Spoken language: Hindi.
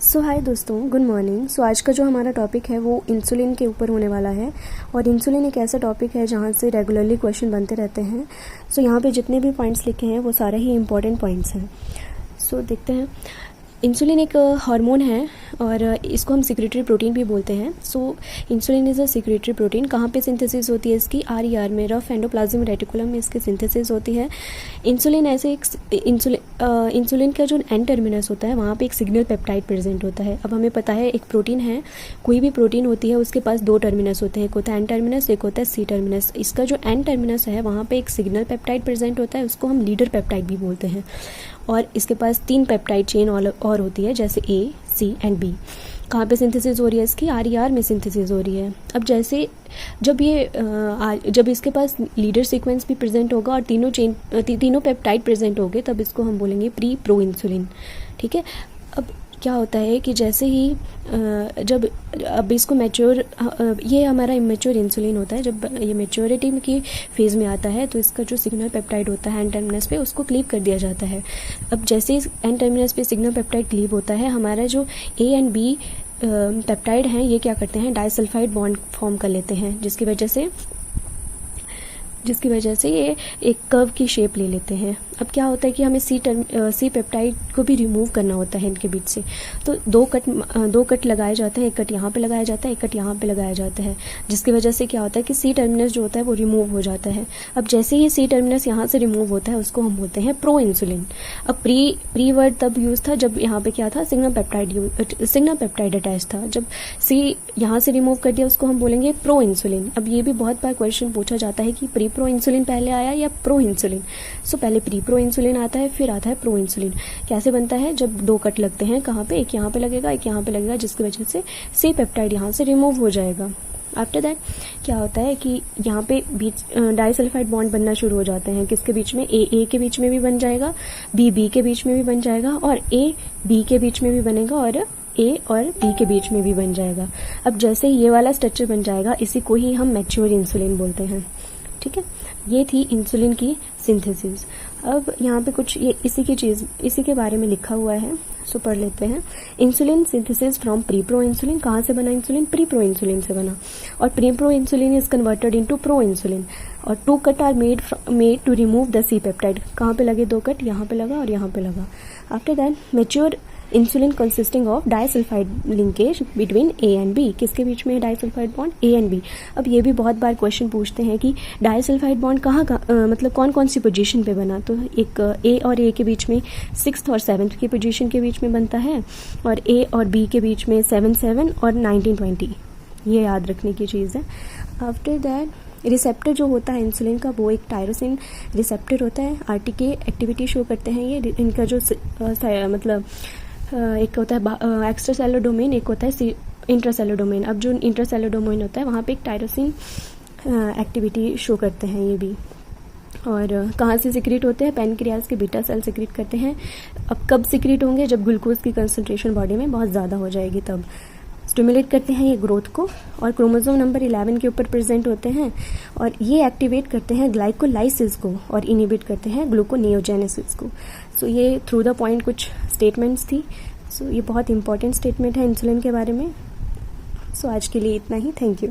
सो हाय दोस्तों, गुड मॉर्निंग। सो आज का जो हमारा टॉपिक है वो इंसुलिन के ऊपर होने वाला है। और इंसुलिन एक ऐसा टॉपिक है जहाँ से रेगुलरली क्वेश्चन बनते रहते हैं। सो यहाँ पे जितने भी पॉइंट्स लिखे हैं वो सारे ही इंपॉर्टेंट पॉइंट्स हैं। सो देखते हैं। इंसुलिन एक हार्मोन है और इसको हम सिक्रेटरी प्रोटीन भी बोलते हैं। So insulin is a secretory protein. कहाँ पे सिंथेसिस होती है इसकी? RER में, रफ एंडोप्लाज्मिक रेटिकुलम में इसकी सिंथेसिस होती है। इंसुलिन ऐसे एक इंसुलिन का जो एन टर्मिनस होता है वहाँ पे एक सिग्नल पेप्टाइड प्रेजेंट होता है। अब हमें पता है एक प्रोटीन है, कोई भी प्रोटीन होती है उसके पास दो टर्मिनस होते हैं, एक होता है एन टर्मिनस, एक होता है सी टर्मिनस। इसका जो एन टर्मिनस है वहाँ पे एक सिग्नल पेप्टाइड प्रेजेंट होता है, उसको हम लीडर पेप्टाइड भी बोलते हैं। और इसके पास 3 पेप्टाइड चेन और होती है, जैसे A, C एंड B। कहाँ पे सिंथेसिस हो रही है इसकी? RER में सिंथेसिस हो रही है। अब जैसे जब इसके पास लीडर सीक्वेंस भी प्रेजेंट होगा और तीनों पेप्टाइड प्रेजेंट होंगे, तब इसको हम बोलेंगे प्री प्रो इंसुलिन। ठीक है। अब क्या होता है कि जैसे ही जब अब इसको मैच्योर, ये हमारा इमेच्योर इंसुलिन होता है। जब ये मैच्योरिटी की फेज़ में आता है तो इसका जो सिग्नल पेप्टाइड होता है एन टर्मिनस पे, उसको क्लीव कर दिया जाता है। अब जैसे इस एन टर्मिनस पे सिग्नल पेप्टाइड क्लीव होता है, हमारा जो A एंड B पेप्टाइड हैं ये क्या करते हैं? डाइसल्फाइड बॉन्ड फॉर्म कर लेते हैं, जिसकी वजह से ये एक कर्व की शेप ले लेते हैं। अब क्या होता है कि हमें सी पेप्टाइड को भी रिमूव करना होता है इनके बीच से। तो दो कट लगाए जाते हैं, एक कट यहाँ पे लगाया जाता है, एक कट यहाँ पे लगाया जाता है, जिसकी वजह से क्या होता है कि सी टर्मिनस जो होता है वो रिमूव हो जाता है। अब जैसे ही सी टर्मिनस यहाँ से रिमूव होता है उसको हम बोलते हैं प्रो इंसुलिन। अब प्री वर्ड तब यूज था जब यहाँ पे क्या था? सिग्नल पेप्टाइड अटैच था। जब सी यहाँ से रिमूव कर दिया उसको हम बोलेंगे प्रो इंसुलिन। अब ये भी बहुत बार क्वेश्चन पूछा जाता है कि प्री प्रो इंसुलिन पहले आया या प्रो इंसुलिन। सो पहले प्री प्रो इंसुलिन आता है, फिर आता है प्रो इंसुलिन। कैसे बनता है? जब 2 कट लगते हैं, कहाँ पे? एक यहाँ पे लगेगा, एक यहाँ पे लगेगा, जिसकी वजह से सी पेप्टाइड यहाँ से रिमूव हो जाएगा। आफ्टर दैट क्या होता है कि यहाँ पे बीच डाइसल्फाइड बॉन्ड बनना शुरू हो जाते हैं। किसके बीच में? A के बीच में भी बन जाएगा, B के बीच में भी बन जाएगा, और A B के बीच में भी बनेगा, और A और B के बीच में भी बन जाएगा। अब जैसे ये वाला स्ट्रक्चर बन जाएगा, इसी को ही हम मैच्योर इंसुलिन बोलते हैं। ठीक है। ये थी इंसुलिन की सिंथेसिस। अब यहाँ पे कुछ ये इसी के बारे में लिखा हुआ है, सो पढ़ लेते हैं। Insulin synthesis from pre pro insulin. कहाँ से बना इंसुलिन? प्री प्रो इंसुलिन से बना। और pre pro insulin is converted into pro insulin. और 2 cut are made to remove the C peptide. कहाँ पे लगे? 2 कट, यहाँ पे लगा और यहाँ पे लगा। After that mature insulin consisting of disulphide linkage between A and B। किसके बीच में है disulphide bond? A and B। अब ये भी बहुत बार क्वेश्चन पूछते हैं कि डाइसल्फाइड बॉन्ड कहाँ मतलब कौन कौन सी पोजीशन पे बना? तो एक A और A के बीच में 6th और 7th की पोजीशन के बीच में बनता है, और A और B के बीच में 7 और 19-20। ये याद रखने की चीज़ है। आफ्टर दैट रिसेप्टर जो होता है इंसुलिन का, वो एक टायरोसिन रिसेप्टर होता है। RTK एक्टिविटी शो करते हैं ये। इनका जो मतलब एक होता है एक्स्ट्रा सेलुलर डोमेन, एक होता है इंट्रासेलुलर डोमेन। अब जो इंट्रासेलुलर डोमेन होता है वहाँ पे एक टायरोसिन एक्टिविटी शो करते हैं ये भी। और कहाँ से सिक्रीट होते हैं? पैनक्रियाज के बीटा सेल सिक्रीट करते हैं। अब कब सिक्रीट होंगे? जब ग्लूकोज की कंसंट्रेशन बॉडी में बहुत ज़्यादा हो जाएगी तब। स्टिमुलेट करते हैं ये ग्रोथ को, और क्रोमोसोम नंबर 11 के ऊपर प्रेजेंट होते हैं, और ये एक्टिवेट करते हैं ग्लाइकोलाइसिस को और इनिबिट करते हैं ग्लूकोनियोजेनेसिस को। सो ये थ्रू द पॉइंट कुछ स्टेटमेंट्स थी। सो ये बहुत इंपॉर्टेंट स्टेटमेंट है इंसुलिन के बारे में। सो आज के लिए इतना ही। Thank you.